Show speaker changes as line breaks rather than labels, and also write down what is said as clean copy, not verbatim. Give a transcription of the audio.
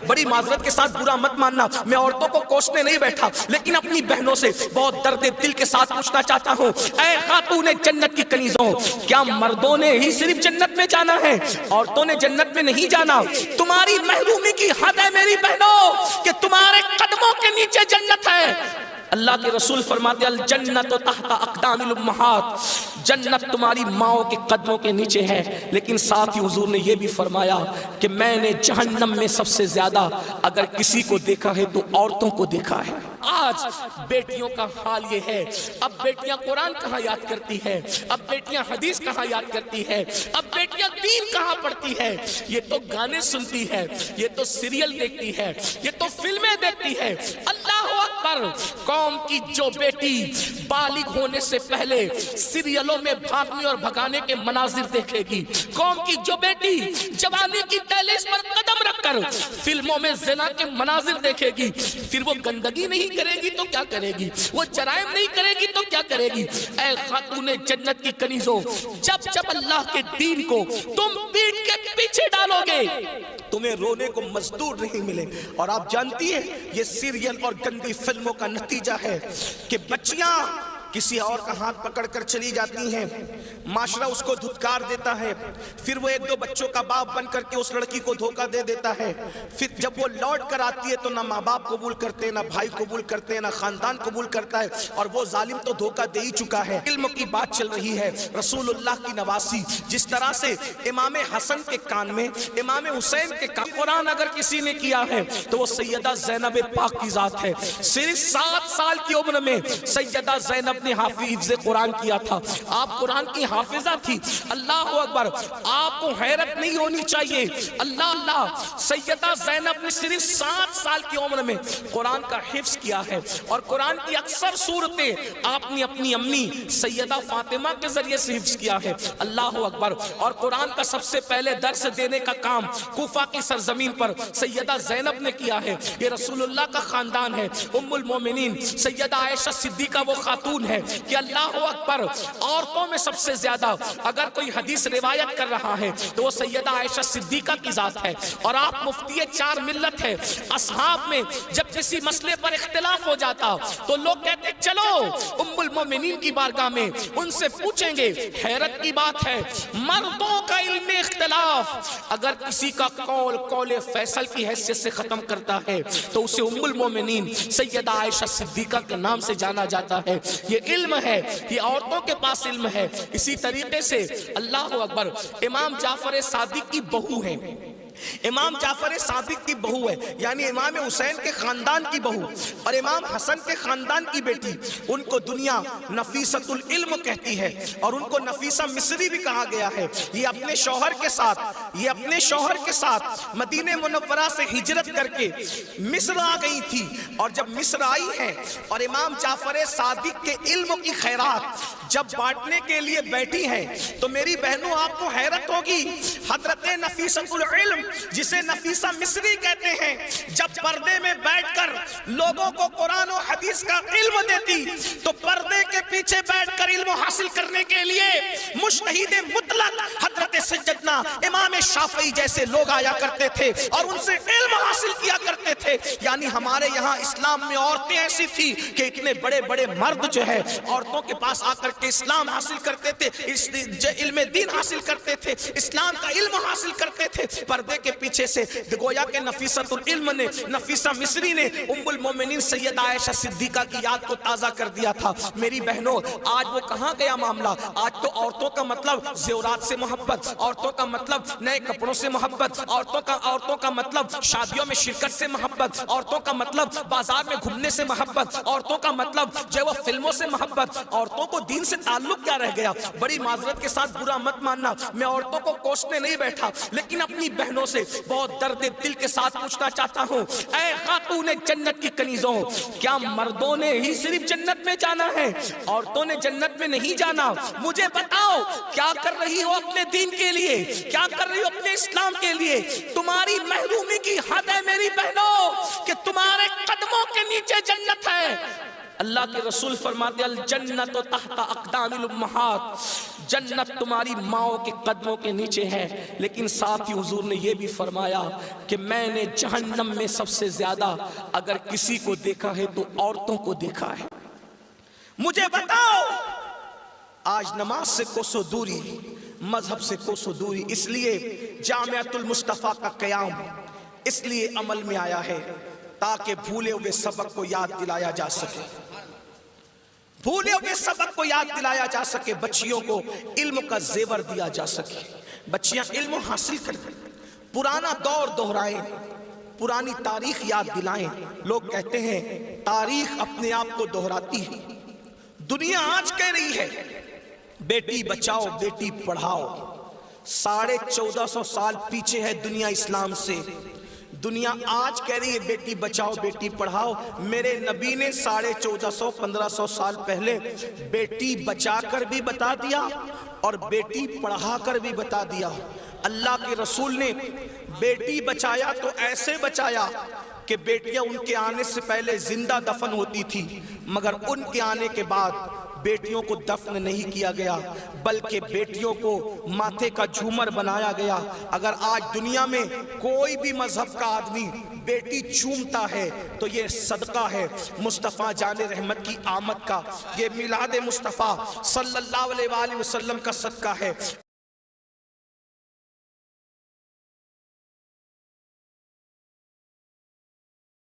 بڑی معذرت کے ساتھ برا مت ماننا، میں عورتوں کو کوسنے نہیں بیٹھا، لیکن اپنی بہنوں سے بہت درد دل کے ساتھ پوچھنا چاہتا ہوں، اے خاتون جنت کی کنیزوں، کیا مردوں نے ہی صرف جنت میں جانا ہے؟ عورتوں نے جنت میں نہیں جانا؟ تمہاری محرومی کی حد ہے میری بہنوں کہ تمہارے قدموں کے نیچے جنت ہے۔ اللہ کے رسول فرماتے الجنت تحت اقدام الامہات، جنت تمہاری ماؤں کے قدموں کے نیچے ہے، لیکن ساتھ ہی حضور نے یہ بھی فرمایا کہ میں نے جہنم میں سب سے زیادہ اگر کسی کو دیکھا ہے تو عورتوں کو دیکھا ہے۔ آج بیٹیوں کا حال یہ ہے، اب بیٹیاں قرآن کہاں یاد کرتی ہے، اب بیٹیاں حدیث کہاں یاد کرتی ہے، اب بیٹیاں دین کہاں پڑھتی ہے؟ یہ تو گانے سنتی ہے، یہ تو سیریل دیکھتی ہے، یہ تو فلمیں دیکھتی ہے۔ اللہ اکبر! قوم کی جو بیٹی بالغ ہونے سے پہلے سیریلوں میں بھاگنے اور بھگانے کے مناظر دیکھے گی، قوم کی جو بیٹی جوانی کی دہلیز پر قدم رکھ کر فلموں میں زنا کے مناظر دیکھے گی، پھر وہ گندگی نہیں کرے گی تو کیا کرے گی؟ وہ جرائم نہیں کرے گی تو کیا کرے گی؟ اے خاتون جنت کی کنیزوں، جب اللہ کے دین کو تم پیٹ کے پیچھے ڈالو گے تمہیں رونے کو مزدور نہیں ملے۔ اور آپ جانتی ہیں یہ سیریل اور گندی فلموں کا نتیجہ ہے کہ بچیاں کسی اور کا ہاتھ پکڑ کر چلی جاتی ہیں، معاشرہ اس کو دھتکار دیتا ہے، پھر وہ ایک دو بچوں کا باپ بن کر کے اس لڑکی کو دھوکہ دے دیتا ہے، پھر جب وہ لوٹ کر آتی ہے تو نہ ماں باپ قبول کرتے، نہ بھائی قبول کرتے، نہ خاندان قبول کرتا ہے، اور وہ ظالم تو دھوکہ دے ہی چکا ہے۔ علم کی بات چل رہی ہے، رسول اللہ کی نواسی، جس طرح سے امام حسن کے کان میں، امام حسین کے کان قرآن اگر کسی نے کیا ہے تو وہ سیدہ زینب پاک کی ذات ہے۔ صرف 7 سال کی عمر میں سیدہ زینب نے حافظ قرآن کیا تھا، آپ قرآن کی حافظہ تھی۔ اللہ اکبر! آپ کو حیرت نہیں ہونی چاہیے، اللہ سیدہ زینب نے صرف 7 سال کی عمر میں قرآن کا حفظ کیا ہے، اور قرآن کی اکثر صورتیں آپ نے اپنی امی سیدہ فاطمہ کے ذریعے سے حفظ کیا ہے۔ اللہ اکبر! اور قرآن کا سب سے پہلے درس دینے کا کام کوفہ کی سرزمین پر سیدہ زینب نے کیا ہے۔ یہ رسول اللہ کا خاندان ہے۔ ام المومنین سیدہ عائشہ صدیقہ وہ خاتون ہے کہ اللہ اکبر، عورتوں میں سب سے زیادہ اگر کوئی حدیث روایت کر رہا ہے تو وہ سیدہ عائشہ صدیقہ کی ذات ہے، اور آپ مفتی 4 ملت ہے۔ اصحاب میں جب کسی مسئلے پر اختلاف ہو جاتا تو لوگ کہتے چلو ام المومنین کی بارگاہ میں ان سے پوچھیں گے۔ حیرت کی بات ہے، مردوں کا علم اختلاف اگر کسی کا قول فیصل کی حیثیت سے ختم کرتا ہے تو اسے ام المومنین سیدہ عائشہ صدیقہ کے نام سے جانا جاتا ہے۔ یہ علم ہے، یہ عورتوں کے پاس علم ہے۔ اسی طریقے سے اللہ اکبر، امام جعفر صادق کی بہو ہے، امام جعفر صادق کی بہو ہے، یعنی امام حسین کے خاندان کی بہو اور امام حسن کے خاندان کی بیٹی، ان کو دنیا نفیسۃ العلم کہتی ہے، اور ان کو نفیسہ مصری بھی کہا گیا ہے۔ یہ اپنے شوہر کے ساتھ مدینہ منورہ سے ہجرت کر کے مصر آ گئی تھی، اور جب مصر آئی ہے اور امام جعفر صادق کے علم کی خیرات جب بانٹنے کے لیے بیٹھی ہیں تو میری بہنوں آپ کو حیرت ہوگی، حضرت نفیسۃ العلم جسے نفیسہ مصری کہتے ہیں، جب پردے میں بیٹھ کر لوگوں کو قرآن و حدیث کا علم دیتی تو پردے کے پیچھے بیٹھ کر علم حاصل کرنے کے لیے مجتہد مطلق حضرت سیدنا امام شافعی جیسے لوگ آیا کرتے تھے اور ان سے علم حاصل کیا کرتے تھے۔ یعنی ہمارے یہاں اسلام میں عورتیں ایسی تھی کہ اتنے بڑے بڑے مرد جو ہے عورتوں کے پاس آ کر کے اسلام حاصل کرتے تھے، علم دین حاصل کرتے تھے، اسلام کا علم حاصل کرتے تھے۔ پردے کے پیچھے سے گویا کہ نفیسۃ العلم نے، نفیسہ مصری نے ام المومنین سیدہ عائشہ صدیقہ کی یاد کو تازہ کر دیا تھا۔ میری بہنوں آج وہ کہاں گیا معاملہ؟ آج تو عورتوں کا مطلب زیورات سے محبت، عورتوں کا مطلب نئے کپڑوں سے محبت، عورتوں کا مطلب شادیوں میں شرکت سے محبت، عورتوں کا مطلب بازار میں گھومنے سے محبت، عورتوں کا مطلب جو وہ فلموں سے محبت۔ عورتوں کو دین سے تعلق کیا رہ گیا؟ بڑی معذرت کے ساتھ برا مت ماننا، میں عورتوں کو کوسنے نہیں بیٹھا، لیکن اپنی بہنوں سے بہت درد دل کے ساتھ پوچھنا چاہتا ہوں، اے خاتون جنت کی کنیزوں، کیا مردوں نے ہی صرف جنت میں جانا ہے؟ عورتوں نے جنت میں نہیں جانا؟ مجھے بتاؤ کیا کر رہی ہو اپنے دین کے لیے، کیا کر رہی ہو اپنے اسلام کے لیے؟ تمہاری محرومی کی حد ہے میری بہنوں کہ تمہارے قدموں کے نیچے جنت ہے۔ اللہ کے رسول فرماتے الجنت تحت اقدام الامہات، جنت تمہاری ماؤں کے قدموں کے نیچے ہے، لیکن ساتھ ہی حضور نے یہ بھی فرمایا کہ میں نے جہنم میں سب سے زیادہ اگر کسی کو دیکھا ہے تو عورتوں کو دیکھا ہے۔ مجھے بتاؤ، آج نماز سے کوسوں دوری، مذہب سے کوسوں دوری، اس لیے جامعۃ المصطفیٰ کا قیام اس لیے عمل میں آیا ہے تاکہ بھولے ہوئے سبق کو یاد دلایا جا سکے، بھولے ہوئے سبق کو یاد دلایا جا سکے، بچیوں کو علم کا زیور دیا جا سکے، بچیاں علم حاصل کریں، پرانا دور دہرائیں، پرانی تاریخ یاد دلائیں۔ لوگ کہتے ہیں تاریخ اپنے آپ کو دہراتی ہے، دنیا آج کہہ رہی ہے بیٹی بچاؤ بیٹی پڑھاؤ، 1450 سال پیچھے ہے دنیا اسلام سے، دنیا آج کہہ رہی ہے بیٹی بچاؤ بیٹی پڑھاؤ۔ میرے نبی نے 1450-1500 سال پہلے بیٹی بچا کر بھی بتا دیا اور بیٹی پڑھا کر بھی بتا دیا۔ اللہ کے رسول نے بیٹی بچایا تو ایسے بچایا کہ بیٹیاں ان کے آنے سے پہلے زندہ دفن ہوتی تھی، مگر ان کے آنے کے بعد بیٹیوں کو دفن نہیں کیا گیا بلکہ بیٹیوں کو ماتھے کا جھومر بنایا گیا۔ اگر آج دنیا میں کوئی بھی مذہب کا آدمی بیٹی چومتا ہے تو یہ صدقہ ہے مصطفیٰ جان رحمت کی آمد کا، یہ میلاد مصطفیٰ صلی اللہ علیہ وآلہ وسلم کا صدقہ ہے۔